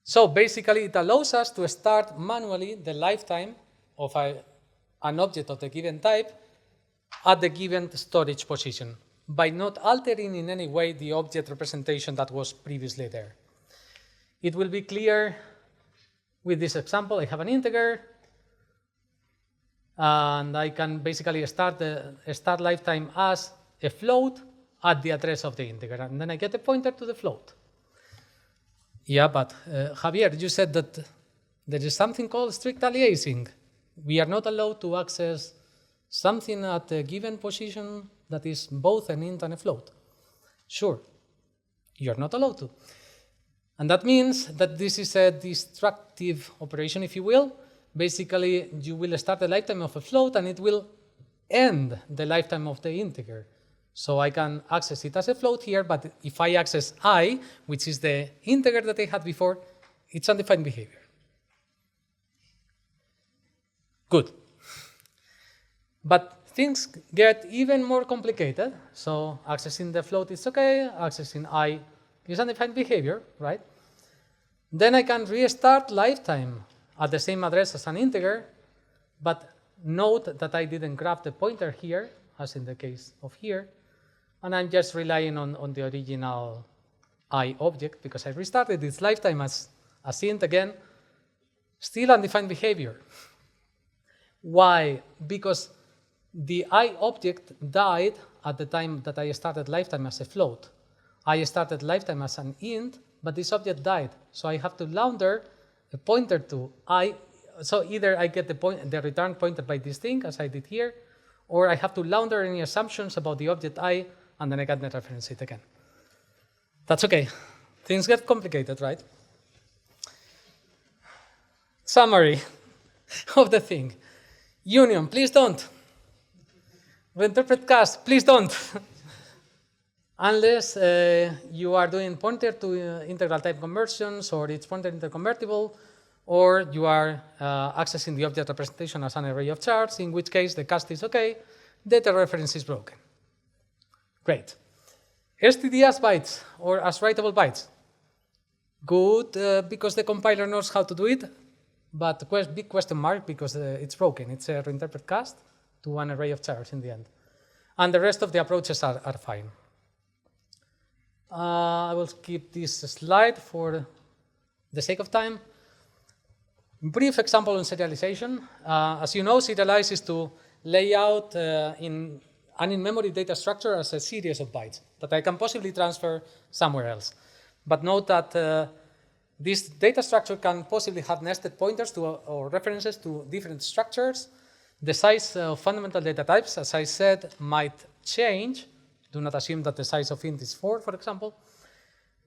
So basically it allows us to start manually the lifetime of an object of the given type at the given storage position by not altering in any way the object representation that was previously there. It will be clear with this example. I have an integer, and I can basically start lifetime as a float at the address of the integer, and then I get a pointer to the float. Yeah, but Javier, you said that there is something called strict aliasing. We are not allowed to access something at a given position that is both an int and a float. Sure, you're not allowed to. And that means that this is a destructive operation, if you will. Basically, you will start the lifetime of a float and it will end the lifetime of the integer. So I can access it as a float here, but if I access I, which is the integer that I had before, it's undefined behavior. Good. But things get even more complicated. So accessing the float is okay, accessing I is undefined behavior, right? Then I can restart lifetime at the same address as an integer, but note that I didn't grab the pointer here, as in the case of here, and I'm just relying on the original I object because I restarted its lifetime as int again, still undefined behavior. Why? Because the I object died at the time that I started lifetime as a float. I started lifetime as an int, but this object died, so I have to launder a pointer to I. So either I get the return pointed by this thing, as I did here, or I have to launder any assumptions about the object I, and then I can reference it again. That's okay. Things get complicated, right? Summary of the thing. Union, please don't. Reinterpret cast, please don't. Unless you are doing pointer to integral type conversions, or it's pointer interconvertible, or you are accessing the object representation as an array of chars, in which case the cast is okay, data reference is broken. Great. STD as bytes, or as writable bytes. Good, because the compiler knows how to do it, but big question mark because it's broken. It's a reinterpret cast to an array of chars in the end. And the rest of the approaches are fine. I will skip this slide for the sake of time. Brief example on serialization. As you know, serialize is to lay out in an in-memory data structure as a series of bytes that I can possibly transfer somewhere else. But note that this data structure can possibly have nested pointers to or references to different structures. The size of fundamental data types, as I said, might change. Do not assume that the size of int is 4, for example.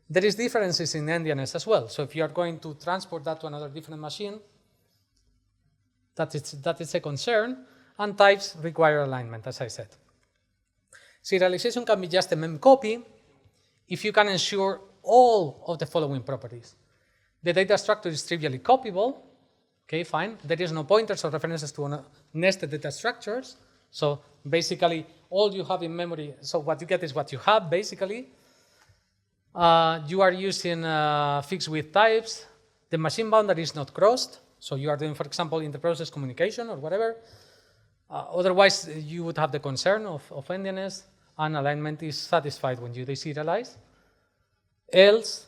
There is differences in endianness as well. So if you are going to transport that to another different machine, that is a concern. And types require alignment, as I said. Serialization can be just a memcopy if you can ensure all of the following properties. The data structure is trivially copyable. Okay, fine. There is no pointers or references to nested data structures. So basically, all you have in memory, so what you get is what you have, basically. You are using fixed width types. The machine boundary is not crossed. So you are doing, for example, inter-process communication or whatever. Otherwise, you would have the concern of endianness, and alignment is satisfied when you deserialize. Else,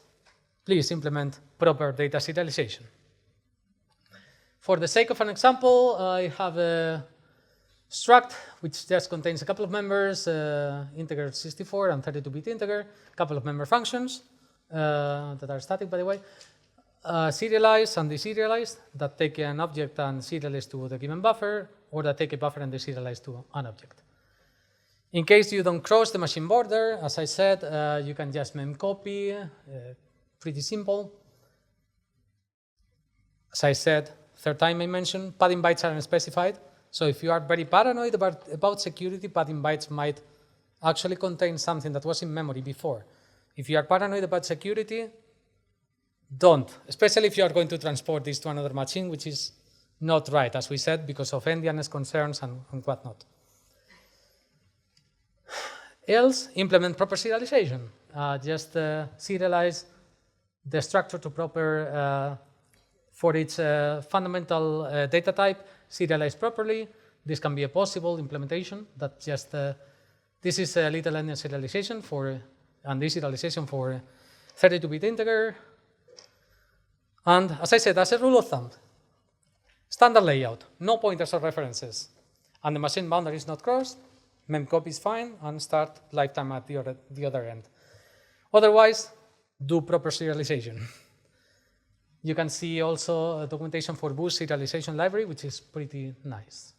please implement proper data serialization. For the sake of an example, I have a struct which just contains a couple of members, integer 64 and 32-bit integer, a couple of member functions that are static, by the way, serialized and deserialized, that take an object and serialize to the given buffer, or that take a buffer and deserialize to an object. In case you don't cross the machine border, as I said, you can just memcopy, pretty simple. As I said, third time I mentioned, padding bytes are unspecified. So if you are very paranoid about security, padding bytes might actually contain something that was in memory before. If you are paranoid about security, don't, especially if you are going to transport this to another machine, which is not right, as we said, because of endianness concerns and whatnot. Else, implement proper serialization. Just serialize the structure to proper, for its fundamental data type, serialize properly. This can be a possible implementation. That just this is a little endian serialization for, and deserialization for 32-bit integer. And as I said, as a rule of thumb, standard layout, no pointers or references, and the machine boundary is not crossed, memcopy is fine, and start lifetime at the other end. Otherwise, do proper serialization. You can see also documentation for Boost serialization library, which is pretty nice.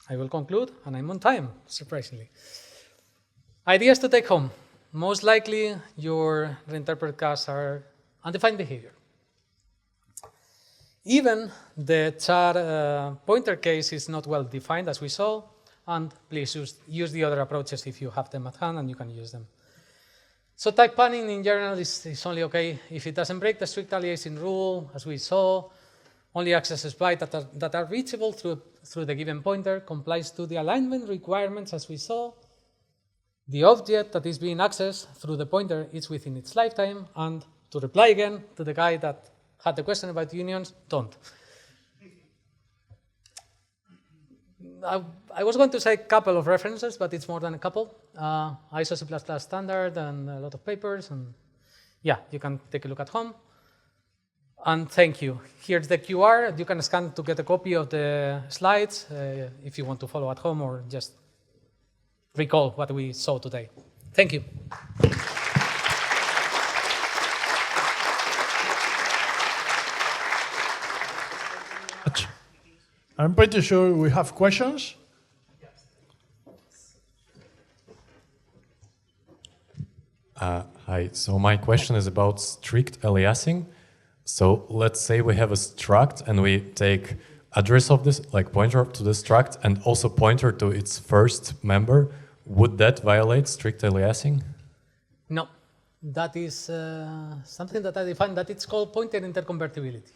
I will conclude, and I'm on time, surprisingly. Ideas to take home. Most likely, your reinterpret casts are undefined behavior. Even the char pointer case is not well defined, as we saw, and please use the other approaches if you have them at hand and you can use them. So type panning in general is only okay if it doesn't break the strict aliasing rule, as we saw, only accesses bytes that are reachable through the given pointer, complies to the alignment requirements, as we saw. The object that is being accessed through the pointer is within its lifetime, and to reply again to the guy that had the question about unions, don't. I was going to say a couple of references, but it's more than a couple. ISO C++ standard and a lot of papers, and yeah, you can take a look at home. And thank you. Here's the QR. You can scan to get a copy of the slides if you want to follow at home or just recall what we saw today. Thank you. I'm pretty sure we have questions. Hi. So my question is about strict aliasing. So let's say we have a struct and we take address of this, like pointer to the struct, and also pointer to its first member. Would that violate strict aliasing? No, that is something that I define that it's called pointer interconvertibility,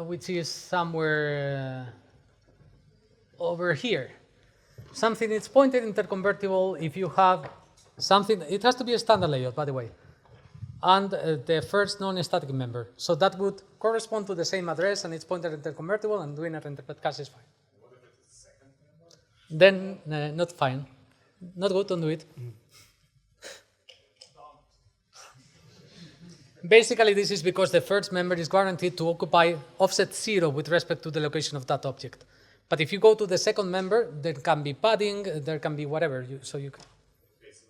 which is somewhere over here. Something is pointer interconvertible if you have something, it has to be a standard layout, by the way, and the first non-static member. So that would correspond to the same address and it's pointer interconvertible, and doing a renter cache is fine. What if it's the second member? Then not fine. Not good, don't do it. Basically, this is because the first member is guaranteed to occupy offset 0 with respect to the location of that object. But if you go to the second member, there can be padding, there can be whatever. So you can. Okay, so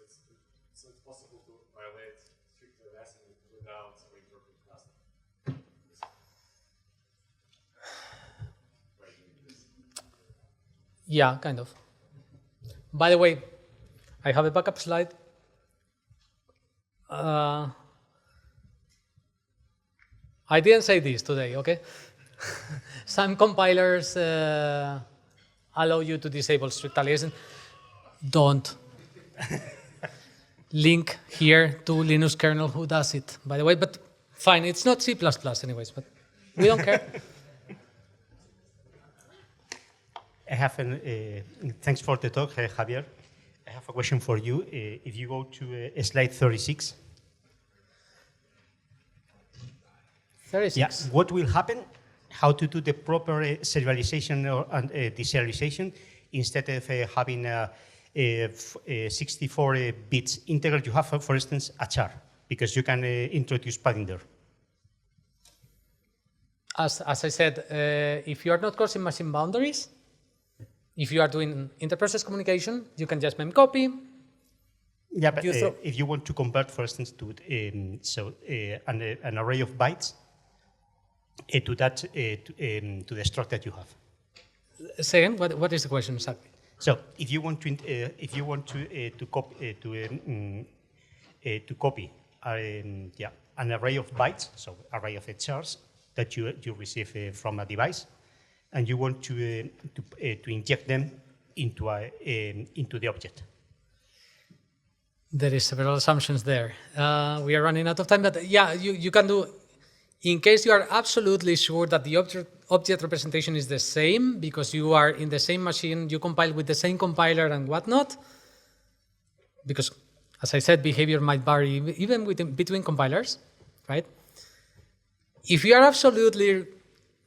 it's possible to violate strict aliasing without a interpret class. Yeah, kind of. By the way, I have a backup slide. I didn't say this today, okay? Some compilers allow you to disable strict aliasing. Don't. Link here to Linux kernel who does it, by the way, but fine, it's not C++ anyways, but we don't care. I have thanks for the talk, Javier. I have a question for you. If you go to slide 36. 36. Yeah, what will happen? How to do the proper serialization or deserialization instead of having 64 bits integer? You have, for instance, a char, because you can introduce padding there. As I said, if you are not crossing machine boundaries, if you are doing inter-process communication, you can just memcopy. Yeah, but if you want to convert, for instance, to an array of bytes to that to the struct that you have. Say again, what is the question exactly? So if you want to copy an array of bytes, so array of chars that you receive from a device, and you want to inject them into the object. There is several assumptions there. We are running out of time, but yeah, you can do, in case you are absolutely sure that the object representation is the same, because you are in the same machine, you compile with the same compiler and whatnot, because, as I said, behavior might vary even between compilers, right? If you are absolutely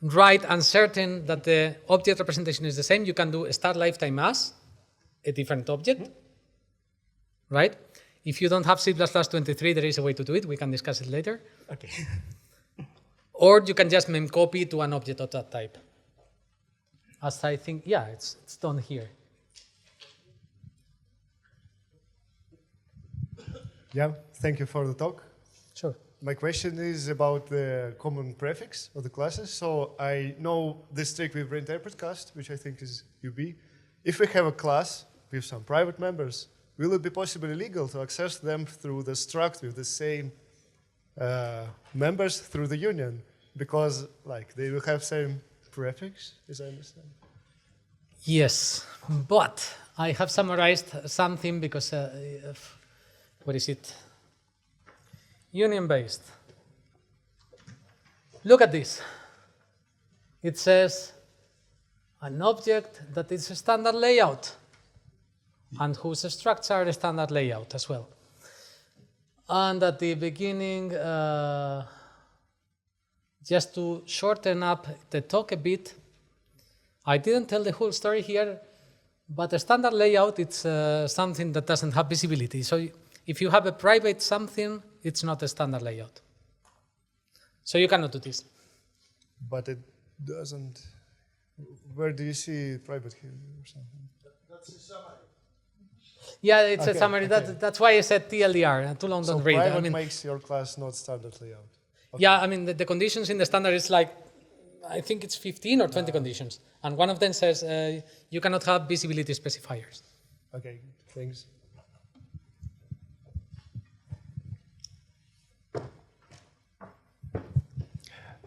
right and certain that the object representation is the same, you can do start lifetime as a different object, right? If you don't have C++23, there is a way to do it. We can discuss it later. Okay. Or you can just memcopy to an object of that type. As I think, yeah, it's done here. Yeah, thank you for the talk. Sure. My question is about the common prefix of the classes. So I know this trick with reinterpret cast, which I think is UB. If we have a class with some private members, will it be possibly legal to access them through the struct with the same members through the union? Because like they will have same prefix, as I understand. Yes, but I have summarized something because, what is it? Union-based. Look at this. It says an object that is a standard layout and whose structs are a standard layout as well. And at the beginning, just to shorten up the talk a bit, I didn't tell the whole story here, but a standard layout, it's something that doesn't have visibility. So if you have a private something, it's not a standard layout. So you cannot do this. But it doesn't. Where do you see private here or something? That's the summary. Yeah, it's Okay, a summary. okay. That's why I said TLDR. Too long, So don't read. private I mean, makes your class not standard layout. Okay. yeah, I mean, the conditions in the standard is like, I think it's 15 or 20 conditions. And one of them says you cannot have visibility specifiers. Okay, thanks.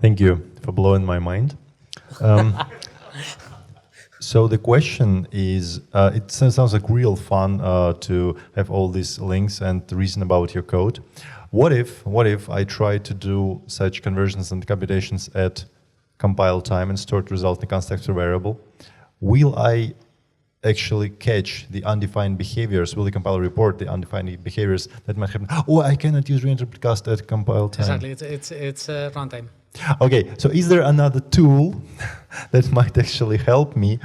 Thank you for blowing my mind. So the question is, it sounds like real fun to have all these links and reason about your code. What if I try to do such conversions and computations at compile time and store the result in a constructor variable? Will I actually catch the undefined behaviors? Will the compiler report the undefined behaviors that might happen? Oh, I cannot use reinterpret cast at compile time. Exactly, it's runtime. Okay, so is there another tool that might actually help me?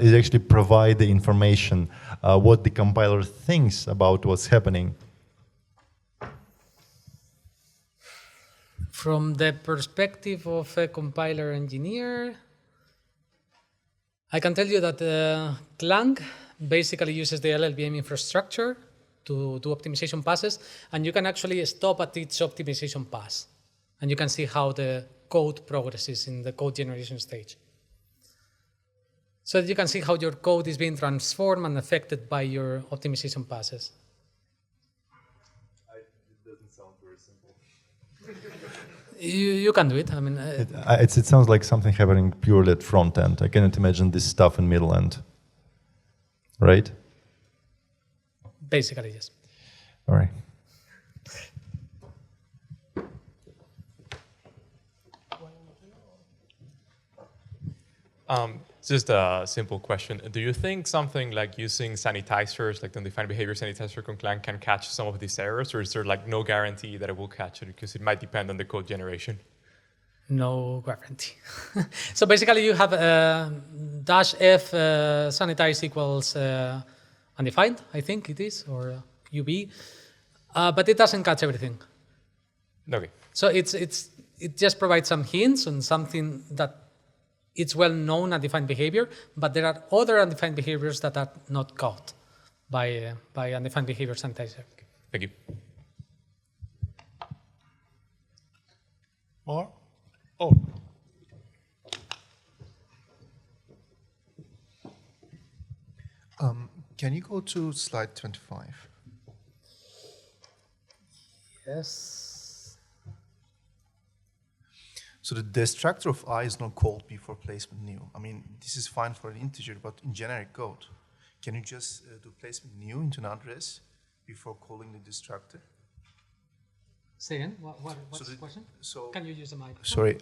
Is actually provide the information, what the compiler thinks about what's happening? From the perspective of a compiler engineer, I can tell you that Clang basically uses the LLVM infrastructure to do optimization passes, and you can actually stop at each optimization pass. And you can see how the code progresses in the code generation stage. So that you can see how your code is being transformed and affected by your optimization passes. It doesn't sound very simple. You can do it. I mean, It sounds like something happening purely at front end. I cannot imagine this stuff in middle end. Right? Basically, yes. All right. Just a simple question. Do you think something like using sanitizers, like the undefined behavior sanitizer from Clang, can catch some of these errors, or is there like no guarantee that it will catch it because it might depend on the code generation? No guarantee. So basically, you have -f sanitize equals undefined, I think it is, or UB, but it doesn't catch everything. Okay. So it just provides some hints on something that it's well-known undefined behavior, but there are other undefined behaviors that are not caught by undefined behavior sanitizer. Thank you. More? Oh. Can you go to slide 25? Yes. So the destructor of I is not called before placement new. I mean, this is fine for an integer, but in generic code, can you just do placement new into an address before calling the destructor? Say again, what's the question? So Can you use the mic? sorry,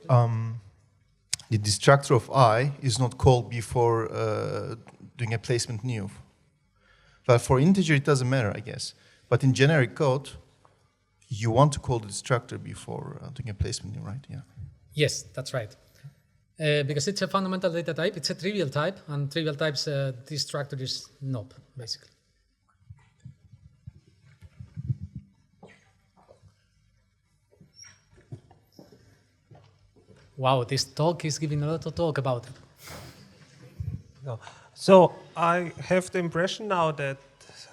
the destructor of I is not called before doing a placement new. But for integer, it doesn't matter, I guess. But in generic code, you want to call the destructor before doing a placement new, right? Yeah. Yes, that's right. Because it's a fundamental data type, it's a trivial type, and trivial types destructor is nope, basically. Wow, this talk is giving a lot of talk about it. So I have the impression now that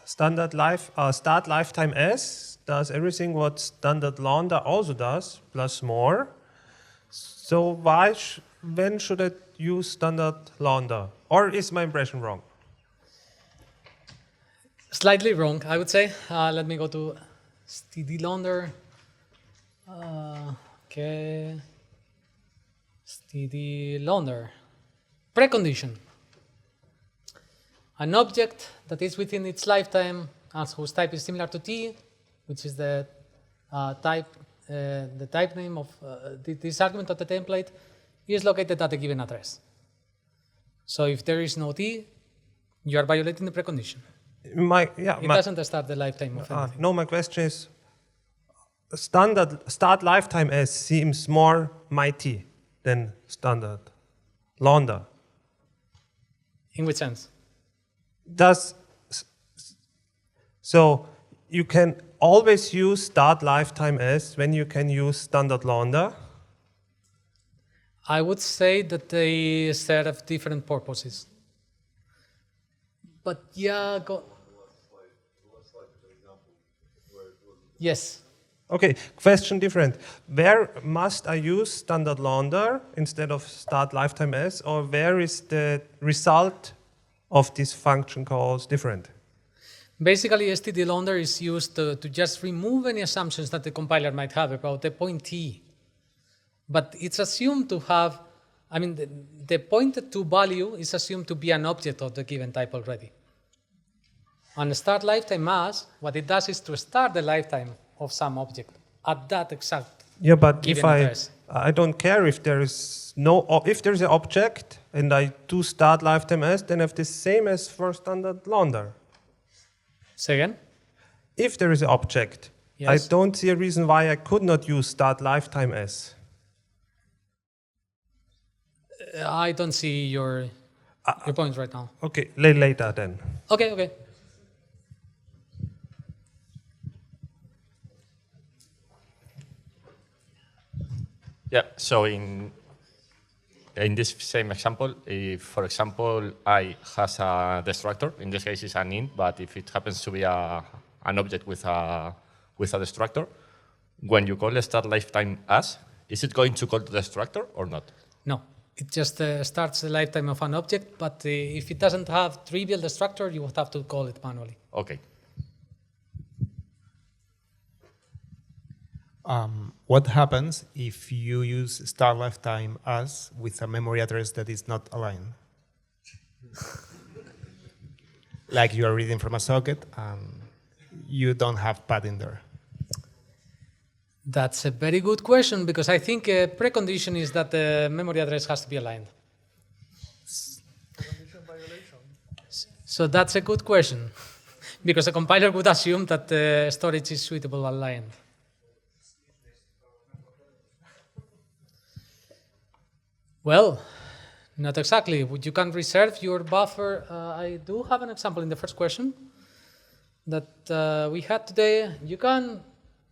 start lifetime S does everything what standard Launder also does, plus more. So when should I use standard Launder? Or is my impression wrong? Slightly wrong, I would say. Let me go to std Launder. Okay. Std Launder. Precondition. An object that is within its lifetime and whose type is similar to T, which is the type name of this argument of the template, is located at a given address. So if there is no T, you are violating the precondition. It doesn't start the lifetime of anything. No, my question is, start lifetime S seems more mighty than standard Launder. In which sense? So you can always use start lifetime S when you can use standard Launder? I would say that they serve different purposes. But yeah, yes. Okay, question different. Where must I use standard Launder instead of start lifetime S, or where is the result of this function calls different? Basically, std Launder is used to just remove any assumptions that the compiler might have about the point T. But it's assumed to have, I mean, the pointed to value is assumed to be an object of the given type already. And start lifetime as, what it does is to start the lifetime of some object at that exact Yeah, but given if address. I don't care if there is if there's an object and I do start lifetime as, then I have the same as for standard Launder. Say again? If there is an object, Yes. I don't see a reason why I could not use start lifetime as. I don't see your point right now. Okay, later then. Okay. Yeah, so in this same example, if, for example, I has a destructor, in this case it's an int, but if it happens to be an object with a destructor, when you call start lifetime as, is it going to call the destructor or not? No, it just starts the lifetime of an object, but if it doesn't have trivial destructor, you would have to call it manually. Okay. What happens if you use start lifetime as with a memory address that is not aligned? Like you are reading from a socket and you don't have padding there. That's a very good question, because I think a precondition is that the memory address has to be aligned. So that's a good question, because a compiler would assume that the storage is suitable aligned. Well, not exactly. You can reserve your buffer. I do have an example in the first question that we had today. You can,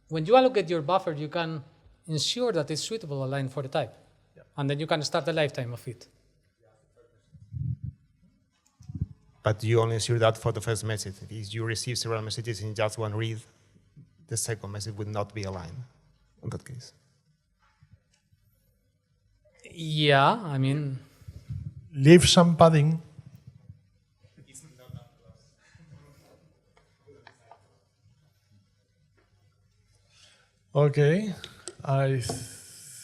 when you allocate your buffer, you can ensure that it's suitable aligned for the type. Yeah. And then you can start the lifetime of it. But you only ensure that for the first message. If you receive several messages in just one read, the second message would not be aligned in that case. Yeah, I mean... Leave some padding. Okay, I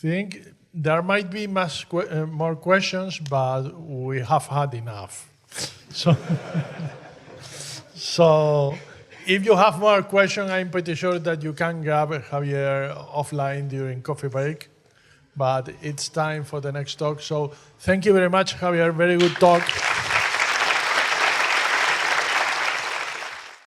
think there might be more questions, but we have had enough. So if you have more questions, I'm pretty sure that you can grab Javier offline during coffee break. But it's time for the next talk. So thank you very much, Javier. Very good talk.